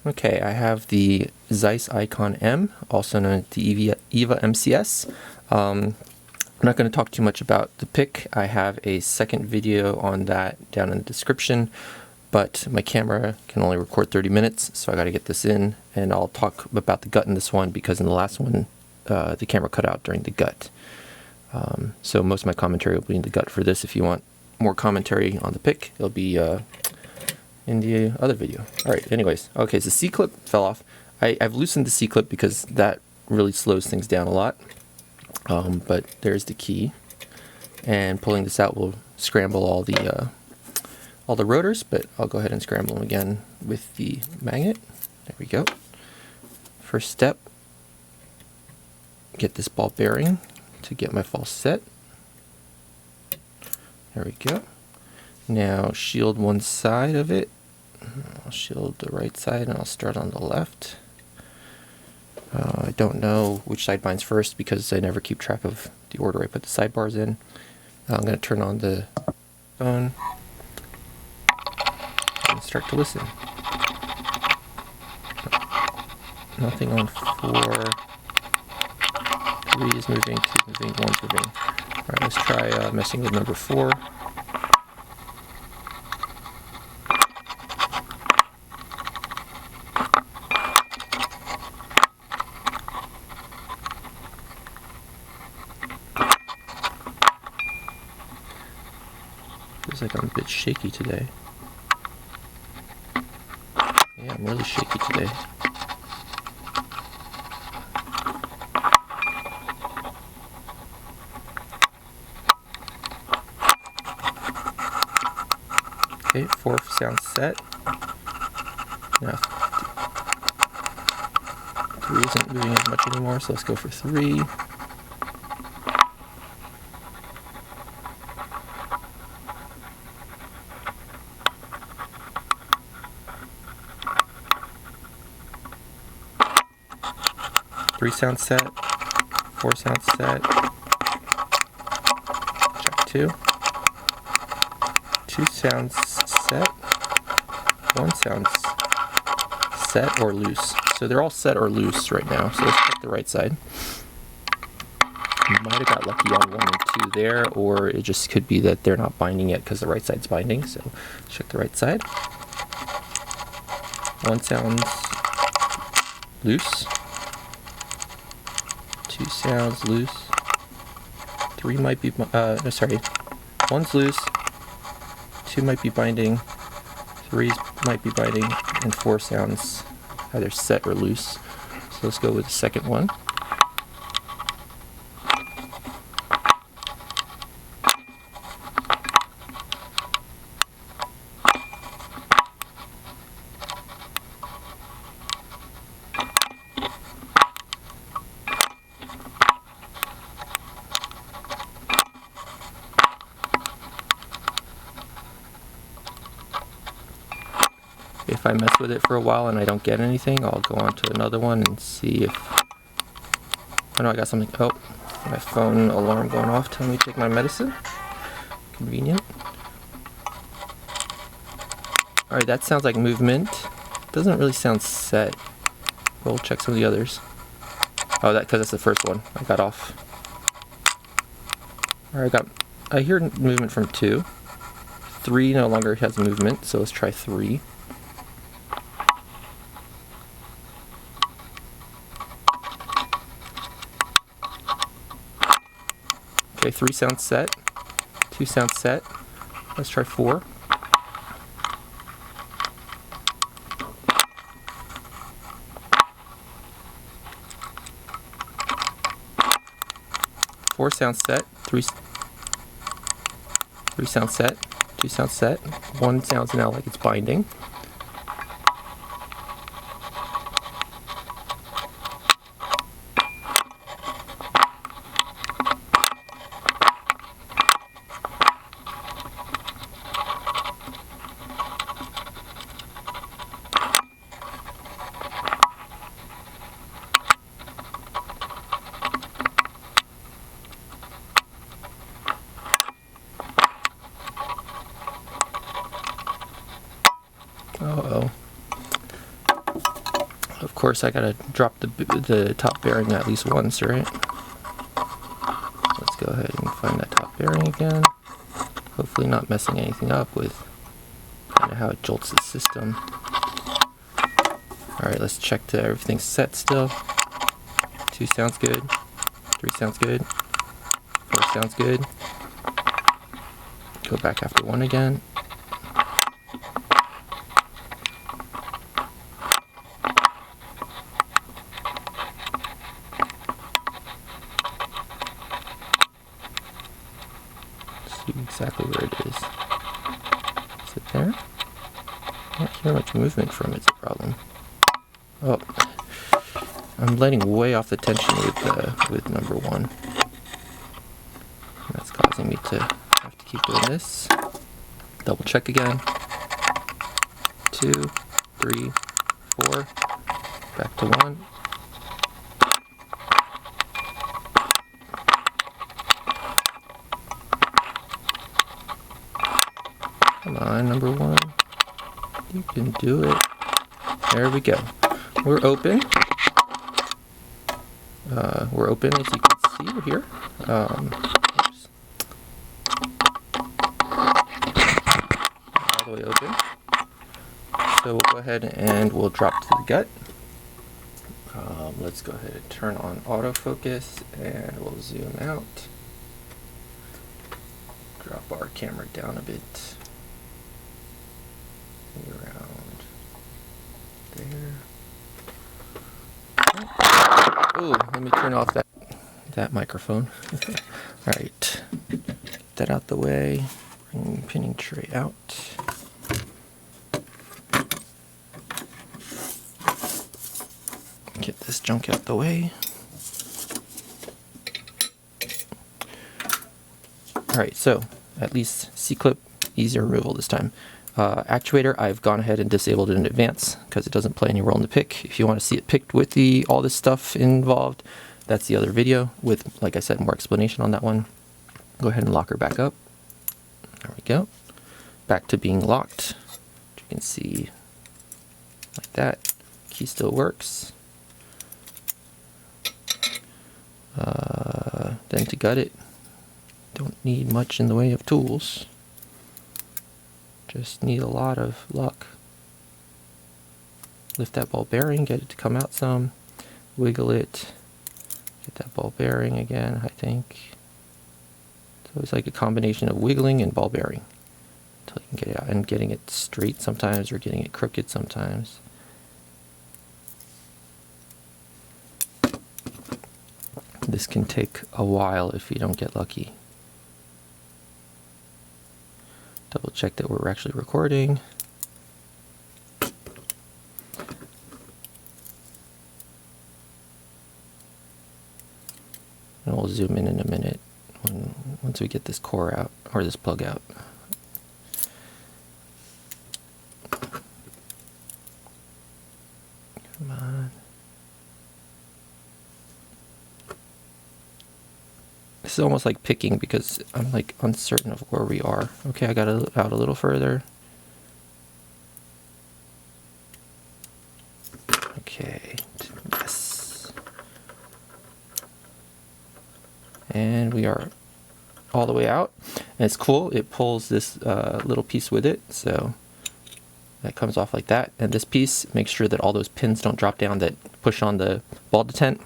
Okay, I have the Zeiss Ikon M, also known as the EVVA MCS. I'm not going to talk too much about the pick. I have a second video on that down in the description, but my camera can only record 30 minutes, so I got to get this in, and I'll talk about the gut in this one because in the last one, the camera cut out during the gut. So most of my commentary will be in the gut for this. If you want more commentary on the pick, it'll be in the other video. Alright, anyways. Okay, so the C-clip fell off. I've loosened the C-clip because that really slows things down a lot. But there's the key. And pulling this out will scramble all the rotors, but I'll go ahead and scramble them again with the magnet. There we go. First step, get this ball bearing to get my false set. There we go. Now shield one side of it. I'll shield the right side and I'll start on the left. I don't know which side binds first because I never keep track of the order I put the sidebars in. I'm going to turn on the phone and start to listen. Nothing on 4. 3 is moving, 2 is moving, 1 is moving. Alright, let's try messing with number 4. Feels like I'm a bit shaky today. Yeah, I'm really shaky today. Okay, 4 sounds set. Now 3 isn't moving as much anymore, so let's go for 3. Three sounds set, 4 sounds set, check 2, 2 sounds set, 1 sounds set or loose. So they're all set or loose right now, so let's check the right side. You might have got lucky on 1 and 2 there, or it just could be that they're not binding yet because the right side's binding, so check the right side. 1 sounds loose. 2 sounds loose. 3 might be, no, sorry. 1's loose. 2 might be binding. 3 might be binding. And 4 sounds either set or loose. So let's go with the second one. If I mess with it for a while and I don't get anything, I'll go on to another one and see if... Oh no, I got something. Oh, my phone alarm going off telling me to take my medicine. Convenient. Alright, that sounds like movement. Doesn't really sound set. We'll check some of the others. Oh, because that's the first one I got off. Alright, I hear movement from 2. 3 no longer has movement, so let's try 3. Okay, 3 sounds set, 2 sounds set. Let's try 4. Four sounds set, 3 sounds set, 2 sounds set. 1 sounds now like it's binding. course, I gotta drop the top bearing at least once, right? Let's go ahead and find that top bearing again. Hopefully not messing anything up with kind of how it jolts the system. Alright, let's check that everything's set still. 2 sounds good. 3 sounds good. 4 sounds good. Go back after 1 again. See exactly where it is. Is it there? I don't hear much movement from it's a problem. Oh, I'm letting way off the tension with number 1. That's causing me to have to keep doing this. Double check again. 2, 3, 4. Back to 1. Come on, number 1. You can do it. There we go. We're open. We're open, as you can see. We're here. Oops. All the way open. So we'll go ahead and we'll drop to the gut. Let's go ahead and turn on autofocus and we'll zoom out. Drop our camera down a bit. Around there. Oh, let me turn off that microphone. All right, get that out the way. Bring pinning tray out. Get this junk out the way. All right, so at least C-clip, easier removal this time. Actuator, I've gone ahead and disabled it in advance because it doesn't play any role in the pick. If you want to see it picked with all this stuff involved, that's the other video with, like I said, more explanation on that one. Go ahead and lock her back up. There we go. Back to being locked. You can see like that. Key still works. Then to gut it, don't need much in the way of tools. Just need a lot of luck. Lift that ball bearing, get it to come out some, wiggle it, get that ball bearing again, I think. So it's like a combination of wiggling and ball bearing until you can get it out, and getting it straight sometimes or getting it crooked sometimes. This can take a while if you don't get lucky. Double check that we're actually recording. And we'll zoom in a minute once we get this core out, or this plug out. Come on. This is almost like picking because I'm like uncertain of where we are. Okay, I got it out a little further. Okay, yes. And we are all the way out. And it's cool, it pulls this little piece with it, so that comes off like that. And this piece makes sure that all those pins don't drop down that push on the ball detent.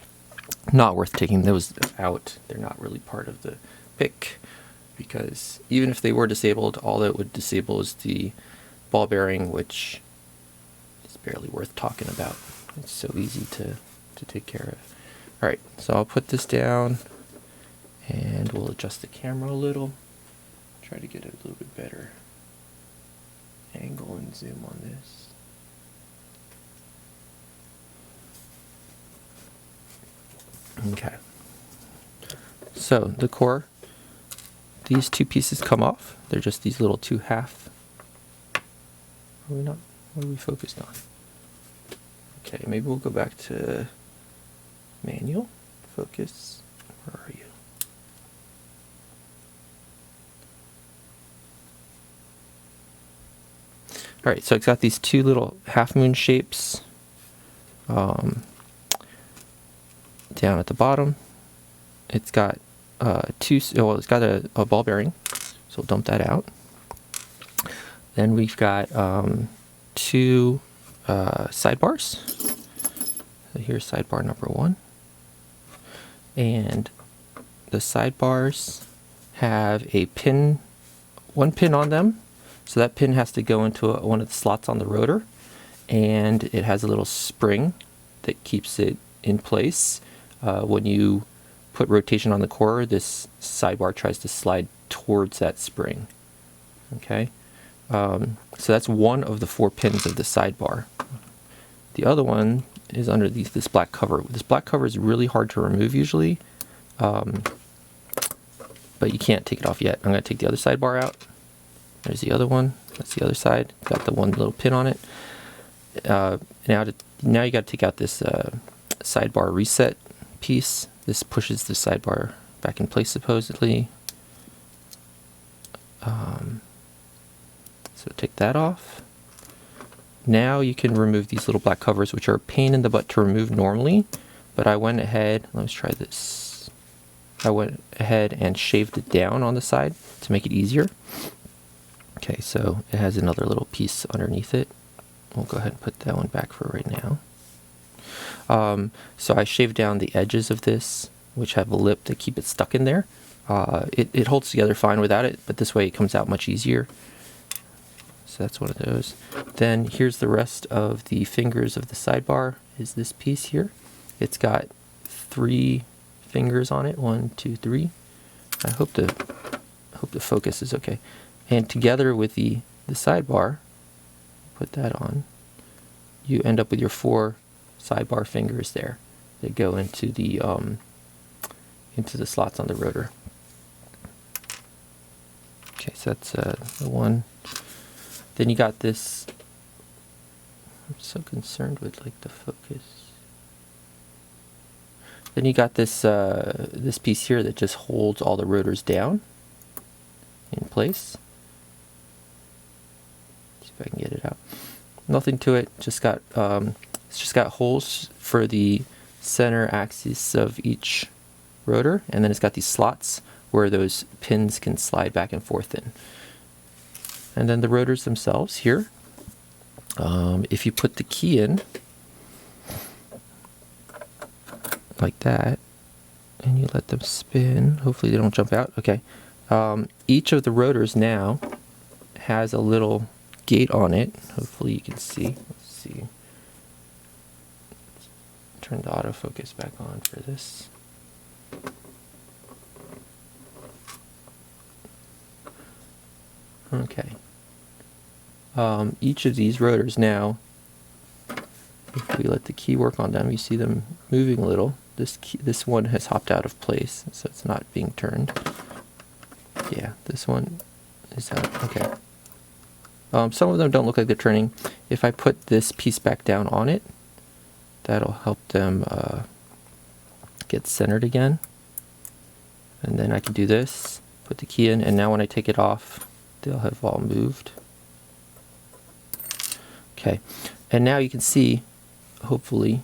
Not worth taking those out. They're not really part of the pick, because even if they were disabled, all that would disable is the ball bearing, which is barely worth talking about. It's so easy to take care of. Alright, so I'll put this down and we'll adjust the camera a little. Try to get a little bit better angle and zoom on this. Okay, so the core, these two pieces come off. They're just these little two half. Are we not? What are we focused on? Okay, maybe we'll go back to manual, focus. Where are you? All right, so it's got these two little half moon shapes Down at the bottom, it's got it's got a ball bearing, so we'll dump that out. Then we've got 2 sidebars. So here's sidebar number 1, and the sidebars have a pin, 1 pin on them, so that pin has to go into one of the slots on the rotor, and it has a little spring that keeps it in place. When you put rotation on the core, this sidebar tries to slide towards that spring. Okay, so that's one of the 4 pins of the sidebar. The other one is underneath this black cover. This black cover is really hard to remove usually, but you can't take it off yet. I'm going to take the other sidebar out. There's the other one. That's the other side. Got the one little pin on it. Now you got to take out this sidebar reset piece. This pushes the sidebar back in place supposedly. So take that off. Now you can remove these little black covers, which are a pain in the butt to remove normally, but I went ahead, let's try this. I went ahead and shaved it down on the side to make it easier. Okay, so it has another little piece underneath it. We'll go ahead and put that one back for right now. So I shaved down the edges of this, which have a lip to keep it stuck in there. It holds together fine without it, but this way it comes out much easier. So that's one of those. Then here's the rest of the fingers of the sidebar, is this piece here. It's got 3 fingers on it, 1, 2, 3. I hope the focus is okay. And together with the sidebar, put that on, you end up with your 4 sidebar fingers there that go into the slots on the rotor. Okay, so that's the one. Then you got this. I'm so concerned with like the focus. Then you got this this piece here that just holds all the rotors down in place. See if I can get it out. Nothing to it. Just got it's just got holes for the center axis of each rotor, and then it's got these slots where those pins can slide back and forth in. And then the rotors themselves here, if you put the key in like that and you let them spin, hopefully they don't jump out. Okay, each of the rotors now has a little gate on it. Hopefully you can see. Let's see. Turn the autofocus back on for this. Okay. Each of these rotors now, if we let the key work on them, you see them moving a little. This one has hopped out of place, so it's not being turned. Yeah, this one is out. Okay. Some of them don't look like they're turning. If I put this piece back down on it, that'll help them get centered again. And then I can do this, put the key in, and now when I take it off, they'll have all moved. Okay, and now you can see, hopefully,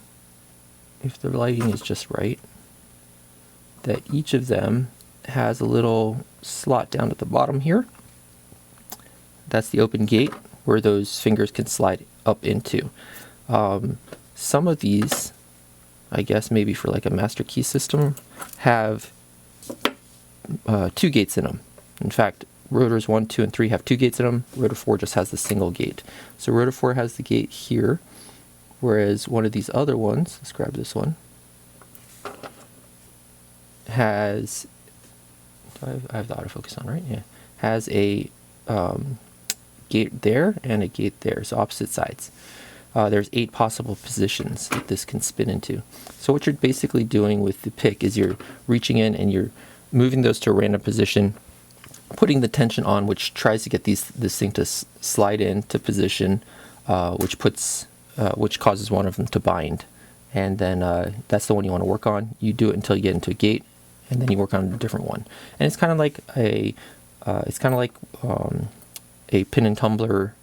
if the lighting is just right, that each of them has a little slot down at the bottom here. That's the open gate where those fingers can slide up into. Some of these, I guess maybe for like a master key system, have 2 gates in them. In fact, rotors 1, 2, and 3 have 2 gates in them. Rotor 4 just has the single gate. So rotor 4 has the gate here, whereas one of these other ones, let's grab this one, has, I have the autofocus on, right? Yeah. Has a gate there and a gate there, so opposite sides. There's 8 possible positions that this can spin into. So what you're basically doing with the pick is you're reaching in and you're moving those to a random position, putting the tension on, which tries to get this thing to slide into position, which causes one of them to bind, and then that's the one you want to work on. You do it until you get into a gate, and then you work on a different one. And it's kind of like a pin and tumbler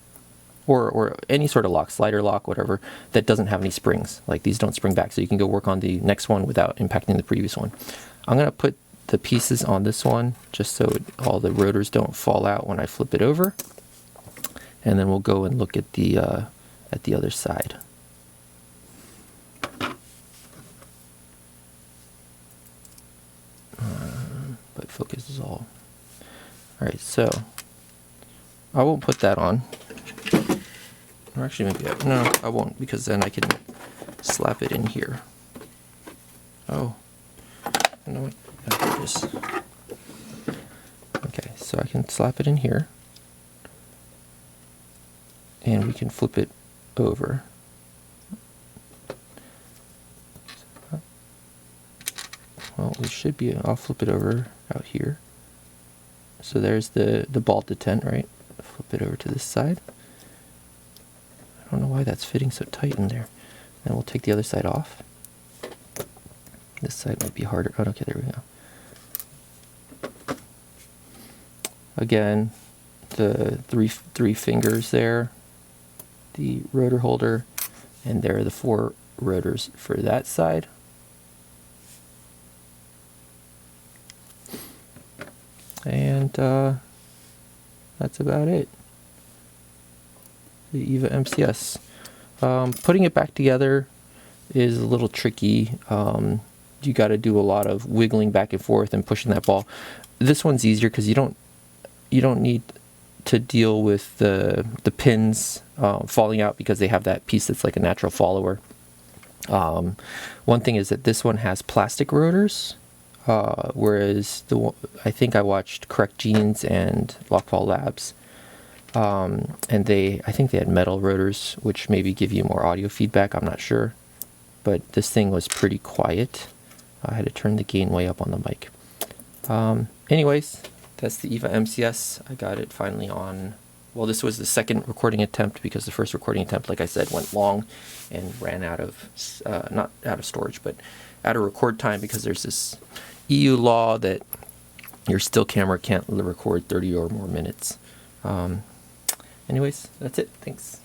or any sort of lock, slider lock, whatever, that doesn't have any springs. Like these don't spring back, so you can go work on the next one without impacting the previous one. I'm going to put the pieces on this one just so all the rotors don't fall out when I flip it over. And then we'll go and look at the other side. But focus is all. Alright, so I won't put that on. Or actually, maybe no, I won't, because then I can slap it in here. Oh, you know what? I'll do this. Okay, so I can slap it in here, and we can flip it over. Well, we should be. I'll flip it over out here. So there's the ball detent, right? Flip it over to this side. I don't know why that's fitting so tight in there. And we'll take the other side off. This side might be harder. Oh, okay, there we go. Again, the three fingers there, the rotor holder, and there are the 4 rotors for that side. And that's about it. The EVVA MCS. Putting it back together is a little tricky. You got to do a lot of wiggling back and forth and pushing that ball. This one's easier because you don't need to deal with the pins falling out because they have that piece that's like a natural follower. One thing is that this one has plastic rotors, whereas I think I watched Correct Genes and Lockball Labs. And I think they had metal rotors, which maybe give you more audio feedback, I'm not sure. But this thing was pretty quiet. I had to turn the gain way up on the mic. Anyways, that's the EVVA MCS. I got it finally on, well, this was the second recording attempt because the first recording attempt, like I said, went long and ran out of, not out of storage, but out of record time because there's this EU law that your still camera can't record 30 or more minutes. Anyways, that's it. Thanks.